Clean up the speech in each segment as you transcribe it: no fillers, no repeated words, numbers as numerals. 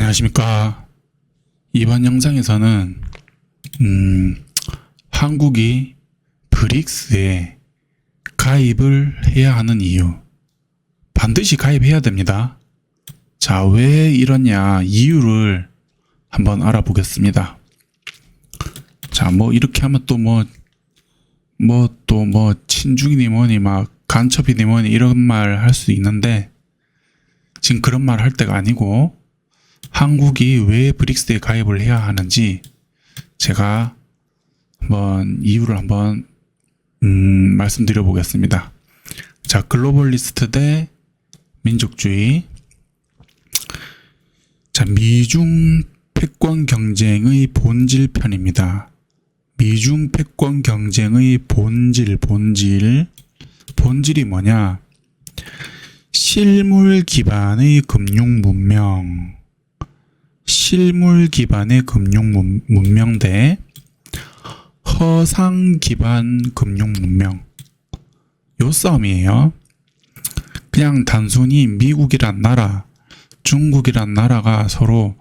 안녕하십니까. 이번 영상에서는 한국이 브릭스에 가입을 해야 하는 이유, 반드시 가입해야 됩니다. 자, 왜 이러냐 이유를 한번 알아보겠습니다. 자, 이렇게 하면 또 친중이니 뭐니 막 간첩이니 뭐니 이런 말 할 수 있는데, 지금 그런 말 할 때가 아니고 한국이 왜 브릭스에 가입을 해야 하는지 제가 이유를 한번 말씀드려 보겠습니다. 자, 글로벌리스트 대 민족주의. 자, 미중 패권 경쟁의 본질 편입니다. 미중 패권 경쟁의 본질이 뭐냐? 실물 기반의 금융 문명, 실물 기반의 금융 문명 대 허상 기반 금융 문명, 요 싸움이에요. 그냥 단순히 미국이란 나라, 중국이란 나라가 서로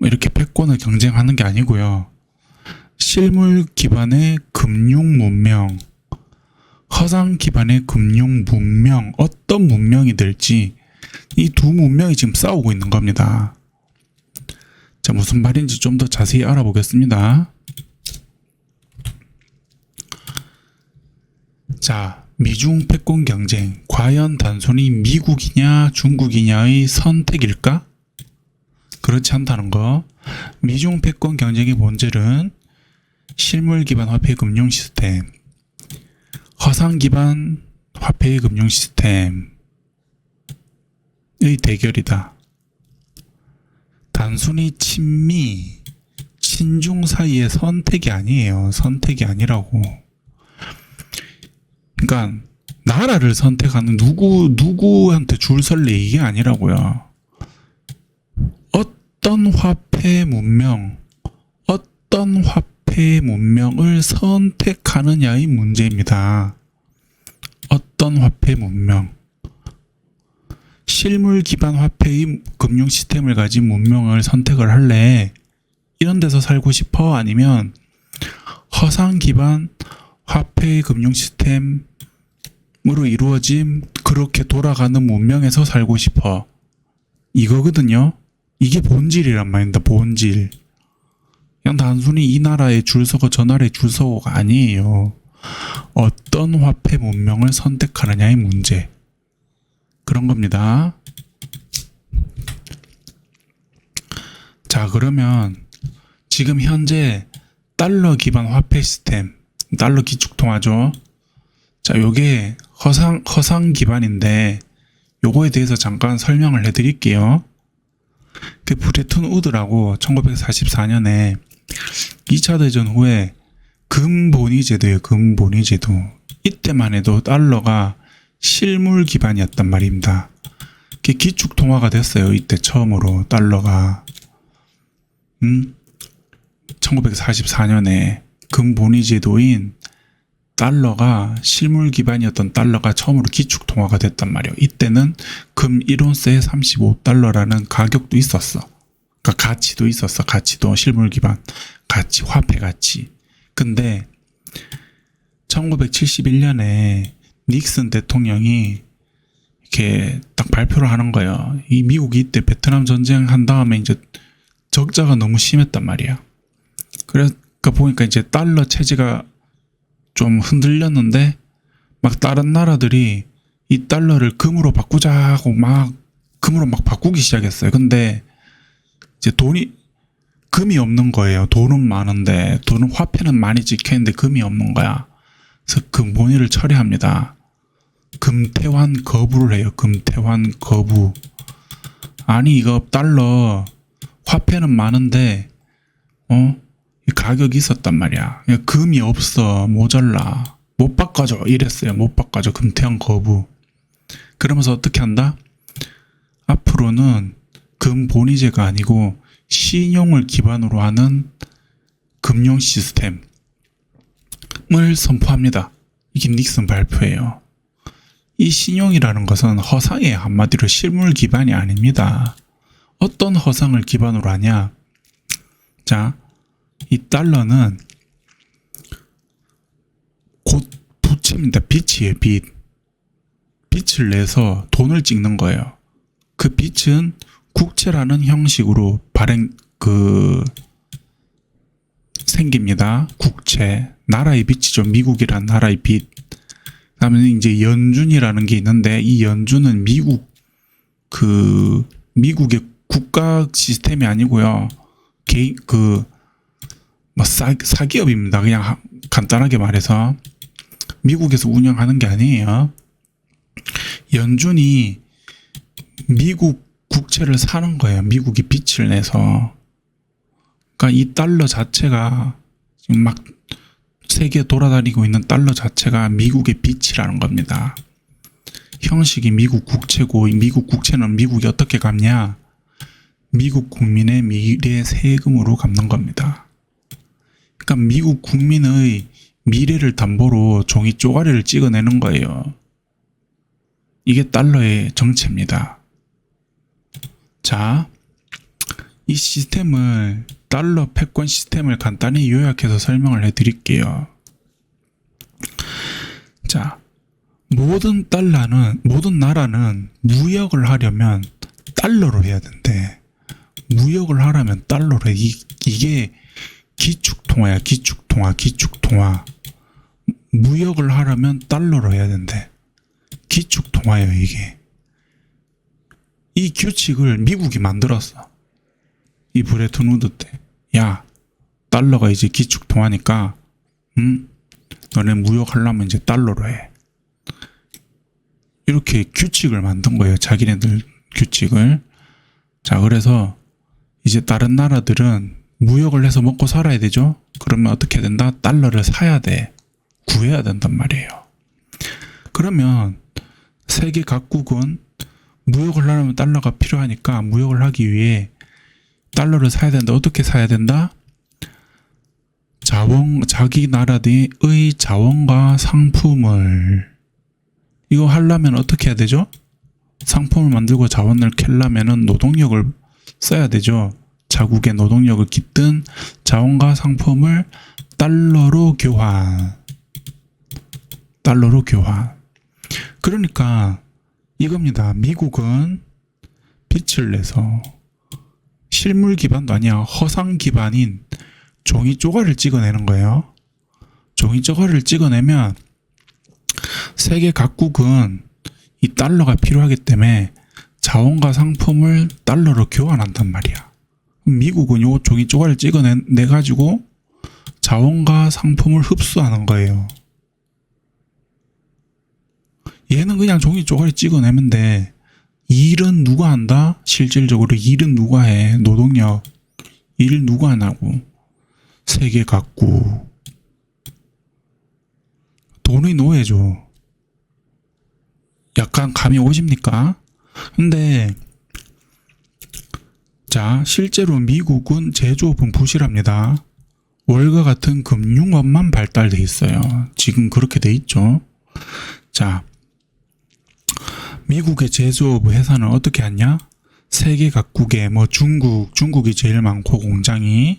이렇게 패권을 경쟁하는 게 아니고요. 실물 기반의 금융 문명, 허상 기반의 금융 문명, 어떤 문명이 될지 이 두 문명이 지금 싸우고 있는 겁니다. 자, 무슨 말인지 좀 더 자세히 알아보겠습니다. 자, 미중 패권 경쟁, 과연 단순히 미국이냐 중국이냐의 선택일까? 그렇지 않다는 거. 미중 패권 경쟁의 본질은 실물 기반 화폐 금융 시스템, 허상 기반 화폐 금융 시스템의 대결이다. 단순히 친미, 친중 사이의 선택이 아니에요. 선택이 아니라고. 그러니까 나라를 선택하는 누구한테 줄 설래 이게 아니라고요. 어떤 화폐 문명을 선택하느냐의 문제입니다. 어떤 화폐 문명. 실물 기반 화폐의 금융 시스템을 가진 문명을 선택을 할래? 이런 데서 살고 싶어? 아니면 허상 기반 화폐의 금융 시스템으로 이루어진 그렇게 돌아가는 문명에서 살고 싶어? 이거거든요. 이게 본질이란 말입니다. 본질. 그냥 단순히 이 나라에 줄 서고 저 나라에 줄 서고가 아니에요. 어떤 화폐 문명을 선택하느냐의 문제. 그런 겁니다. 자, 그러면 지금 현재 달러 기반 화폐 시스템, 달러 기축통화죠. 자, 요게 허상 기반인데 요거에 대해서 잠깐 설명을 해드릴게요. 그 브레튼 우드라고 1944년에 2차 대전 후에 금본위 제도예요. 금본위 제도. 이때만 해도 달러가 실물 기반이었단 말입니다. 그게 기축통화가 됐어요. 이때 처음으로 달러가 1944년에 금본위 제도인 달러가 실물 기반이었던 달러가 처음으로 기축통화가 됐단 말이에요. 이때는 금 1온스에 35달러라는 가격도 있었어. 그러니까 가치도 있었어. 가치도 실물 기반 가치, 화폐 가치. 근데 1971년에 닉슨 대통령이 이렇게 딱 발표를 하는 거예요. 이 미국이 이때 베트남 전쟁 한 다음에 이제 적자가 너무 심했단 말이야. 그러니까 보니까 이제 달러 체제가 좀 흔들렸는데 막 다른 나라들이 이 달러를 금으로 바꾸자고 금으로 바꾸기 시작했어요. 근데 이제 금이 없는 거예요. 돈은 많은데, 화폐는 많이 찍혀있는데 금이 없는 거야. 그래서 금본위를 철회합니다. 금태환 거부를 해요. 금태환 거부. 아니, 이거 달러 화폐는 많은데 이 가격이 있었단 말이야. 금이 없어, 모자라, 못 바꿔줘 이랬어요. 못 바꿔줘. 금태환 거부. 그러면서 어떻게 한다? 앞으로는 금본위제가 아니고 신용을 기반으로 하는 금융 시스템을 선포합니다. 이게 닉슨 발표예요. 이 신용이라는 것은 허상의 한마디로 실물 기반이 아닙니다. 어떤 허상을 기반으로 하냐? 자, 이 달러는 곧 부채입니다. 빚이에요, 빚. 빚을 내서 돈을 찍는 거예요. 그 빚은 국채라는 형식으로 생깁니다. 국채. 나라의 빚이죠. 미국이란 나라의 빚. 그다음에 이제 연준이라는 게 있는데, 이 연준은 미국의 국가 시스템이 아니고요. 사기업입니다. 그냥 간단하게 말해서. 미국에서 운영하는 게 아니에요. 연준이 미국 국채를 사는 거예요. 미국이 빚을 내서. 그러니까 이 달러 자체가 지금 막 세계에 돌아다니고 있는 달러 자체가 미국의 빚이라는 겁니다. 형식이 미국 국채고, 이 미국 국채는 미국이 어떻게 갚냐? 미국 국민의 미래 세금으로 갚는 겁니다. 그러니까 미국 국민의 미래를 담보로 종이 쪼가리를 찍어내는 거예요. 이게 달러의 정체입니다. 자, 이 시스템을, 달러 패권 시스템을 간단히 요약해서 설명을 해드릴게요. 자, 모든 나라는 무역을 하려면 달러로 해야 된대. 무역을 하려면 달러로 해. 이게 기축통화야. 기축통화. 무역을 하려면 달러로 해야 된대. 기축통화예요, 이게. 이 규칙을 미국이 만들었어. 이 브레튼 우드 때. 야, 달러가 이제 기축통화니까, 너네 무역하려면 이제 달러로 해. 이렇게 규칙을 만든 거예요. 자기네들 규칙을. 자, 그래서 이제 다른 나라들은 무역을 해서 먹고 살아야 되죠? 그러면 어떻게 된다? 달러를 사야 돼. 구해야 된단 말이에요. 그러면 세계 각국은 무역을 하려면 달러가 필요하니까 무역을 하기 위해 달러를 사야 된다. 어떻게 사야 된다? 자기 나라의 자원과 상품을, 이거 하려면 어떻게 해야 되죠? 상품을 만들고 자원을 캐려면은 노동력을 써야 되죠. 자국의 노동력을 깃든 자원과 상품을 달러로 교환. 그러니까 이겁니다. 미국은 빚을 내서 실물 기반도 아니야. 허상 기반인 종이 쪼가리를 찍어내는 거예요. 종이 쪼가리를 찍어내면 세계 각국은 이 달러가 필요하기 때문에 자원과 상품을 달러로 교환한단 말이야. 미국은 요 종이 쪼가리를 찍어내가지고 자원과 상품을 흡수하는 거예요. 얘는 그냥 종이 쪼가리 찍어내면 돼. 일은 누가 한다? 실질적으로 일은 누가 해? 노동력. 일을 누가 하냐고. 세계 각국. 돈의 노예죠. 약간 감이 오십니까? 근데 자, 실제로 미국은 제조업은 부실합니다. 월과 같은 금융업만 발달돼 있어요. 지금 그렇게 돼 있죠. 자, 미국의 제조업 회사는 어떻게 하냐? 세계 각국에 중국이 제일 많고 공장을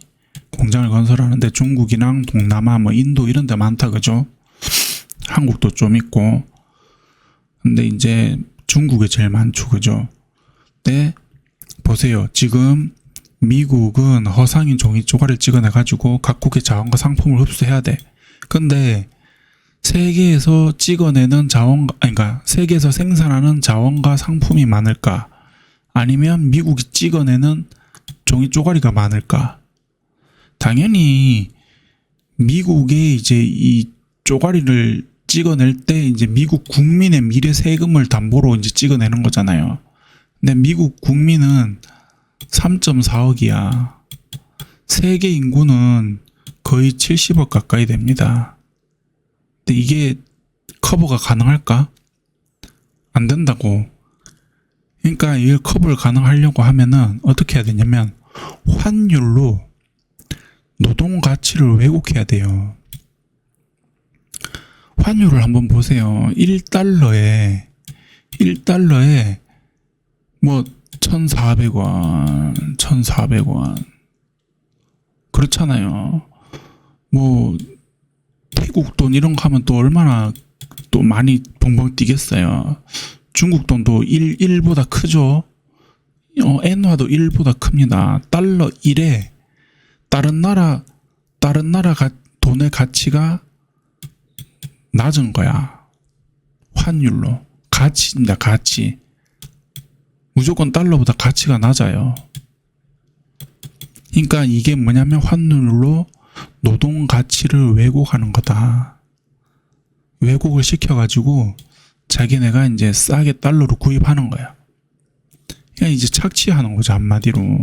건설하는데 중국이랑 동남아 인도 이런 데 많다, 그죠? 한국도 좀 있고. 근데 이제 중국이 제일 많죠, 그죠? 네, 보세요. 지금 미국은 허상인 종이 쪼가리를 찍어내가지고 각국의 자원과 상품을 흡수해야 돼. 근데 세계에서 세계에서 생산하는 자원과 상품이 많을까? 아니면 미국이 찍어내는 종이 쪼가리가 많을까? 당연히 미국의 이제 이 쪼가리를 찍어낼 때 이제 미국 국민의 미래 세금을 담보로 이제 찍어내는 거잖아요. 근데 미국 국민은 3.4억이야. 세계 인구는 거의 70억 가까이 됩니다. 근데 이게 커버가 가능할까? 안 된다고. 그러니까 이 커버를 가능하려고 하면은 어떻게 해야 되냐면 환율로 노동 가치를 왜곡해야 돼요. 환율을 한번 보세요. 1달러에 뭐 1,400원, 1,400원. 그렇잖아요. 뭐 태국 돈 이런 거 하면 또 얼마나 또 많이 벙벙 뛰겠어요. 중국 돈도 1보다 크죠. 엔화도 1보다 큽니다. 달러 1에 다른 나라 돈의 가치가 낮은 거야. 환율로. 가치입니다. 가치. 무조건 달러보다 가치가 낮아요. 그러니까 이게 뭐냐면 환율로 노동 가치를 왜곡하는 거다. 왜곡을 시켜가지고 자기네가 이제 싸게 달러로 구입하는 거야. 그냥 이제 착취하는 거죠. 한마디로.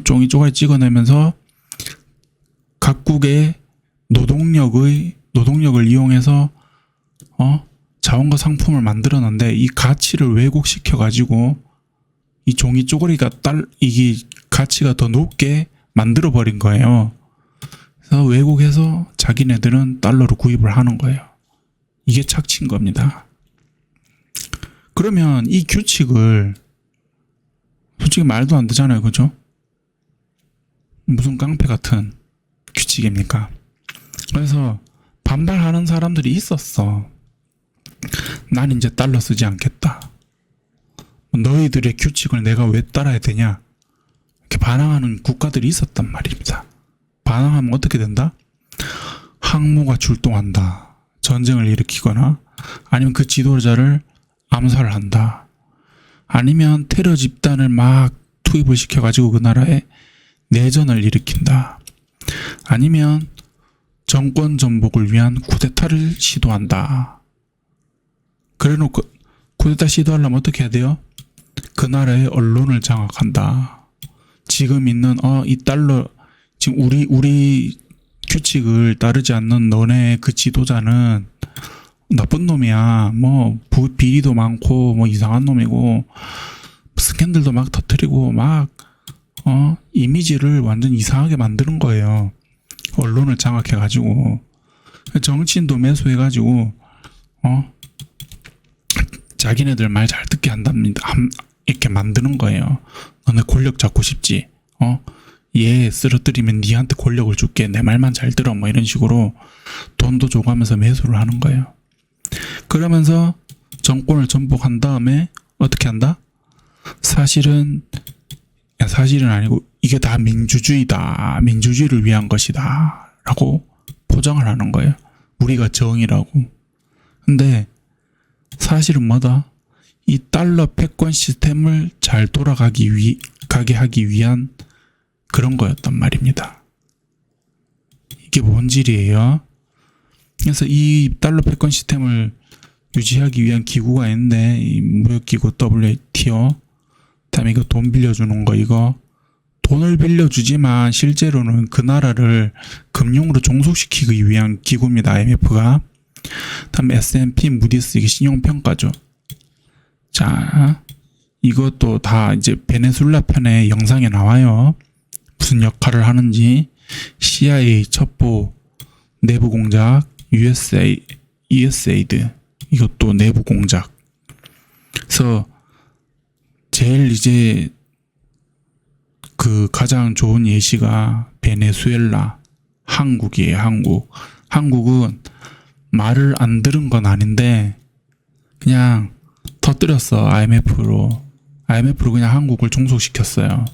종이 쪼가리 찍어내면서 각국의 노동력을 이용해서 자원과 상품을 만들었는데 이 가치를 왜곡시켜가지고 이 종이 쪼가리가 이게 가치가 더 높게 만들어 버린 거예요. 그래서 왜곡해서 자기네들은 달러로 구입을 하는 거예요. 이게 착취인 겁니다. 그러면 이 규칙을 솔직히 말도 안 되잖아요. 그죠? 무슨 깡패 같은 규칙입니까? 그래서 반발하는 사람들이 있었어. 난 이제 달러 쓰지 않겠다. 너희들의 규칙을 내가 왜 따라야 되냐? 이렇게 반항하는 국가들이 있었단 말입니다. 반항하면 어떻게 된다? 항모가 출동한다. 전쟁을 일으키거나 아니면 그 지도자를 암살을 한다. 아니면 테러 집단을 막 투입을 시켜가지고 그 나라에 내전을 일으킨다. 아니면 정권 전복을 위한 쿠데타를 시도한다. 그래놓고 쿠데타 시도하려면 어떻게 해야 돼요? 그 나라의 언론을 장악한다. 지금 있는 이 달러 지금 우리 규칙을 따르지 않는 너네 그 지도자는 나쁜 놈이야. 뭐 비리도 많고 뭐 이상한 놈이고 스캔들도 막 터뜨리고 막 이미지를 완전 이상하게 만드는 거예요. 언론을 장악해가지고 정치인도 매수해가지고 자기네들 말 잘 듣게 한답니다. 이렇게 만드는 거예요. 너네 권력 잡고 싶지? 얘 쓰러뜨리면 니한테 권력을 줄게. 내 말만 잘 들어. 뭐 이런 식으로 돈도 줘가면서 매수를 하는 거예요. 그러면서 정권을 전복한 다음에 어떻게 한다? 사실은 아니고 이게 다 민주주의다. 민주주의를 위한 것이다. 라고 포장을 하는 거예요. 우리가 정의라고. 근데 사실은 뭐다? 이 달러 패권 시스템을 잘 가게 하기 위한 그런 거였단 말입니다. 이게 뭔 질이에요? 그래서 이 달러 패권 시스템을 유지하기 위한 기구가 있는데 이 무역기구 WTO 그다음에 이거 돈 빌려주는 거 이거 돈을 빌려주지만 실제로는 그 나라를 금융으로 종속시키기 위한 기구입니다. IMF가. 다음에 S&P 무디스 이게 신용평가죠. 자, 이것도 다 이제 베네수엘라 편의 영상에 나와요. 무슨 역할을 하는지. CIA 첩보 내부 공작, USAID 이것도 내부 공작. 그래서 제일 이제 그 가장 좋은 예시가 베네수엘라, 한국이에요. 한국은 말을 안 들은 건 아닌데 그냥 터뜨렸어. IMF로 그냥 한국을 종속시켰어요.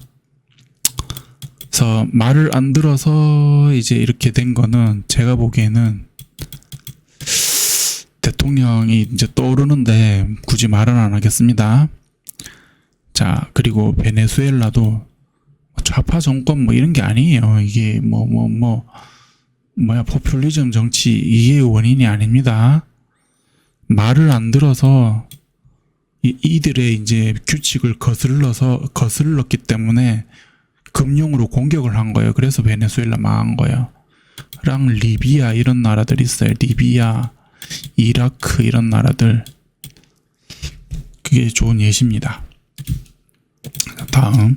그래서 말을 안 들어서 이제 이렇게 된 거는 제가 보기에는 대통령이 이제 떠오르는데 굳이 말은 안 하겠습니다. 자, 그리고 베네수엘라도 좌파 정권 뭐 이런 게 아니에요. 이게 포퓰리즘 정치 이게 원인이 아닙니다. 말을 안 들어서 이들의 이제 규칙을 거슬렀기 때문에 금융으로 공격을 한 거예요. 그래서 베네수엘라 망한 거예요. 랑 리비아 이런 나라들 있어요. 리비아, 이라크 이런 나라들. 그게 좋은 예시입니다. 다음.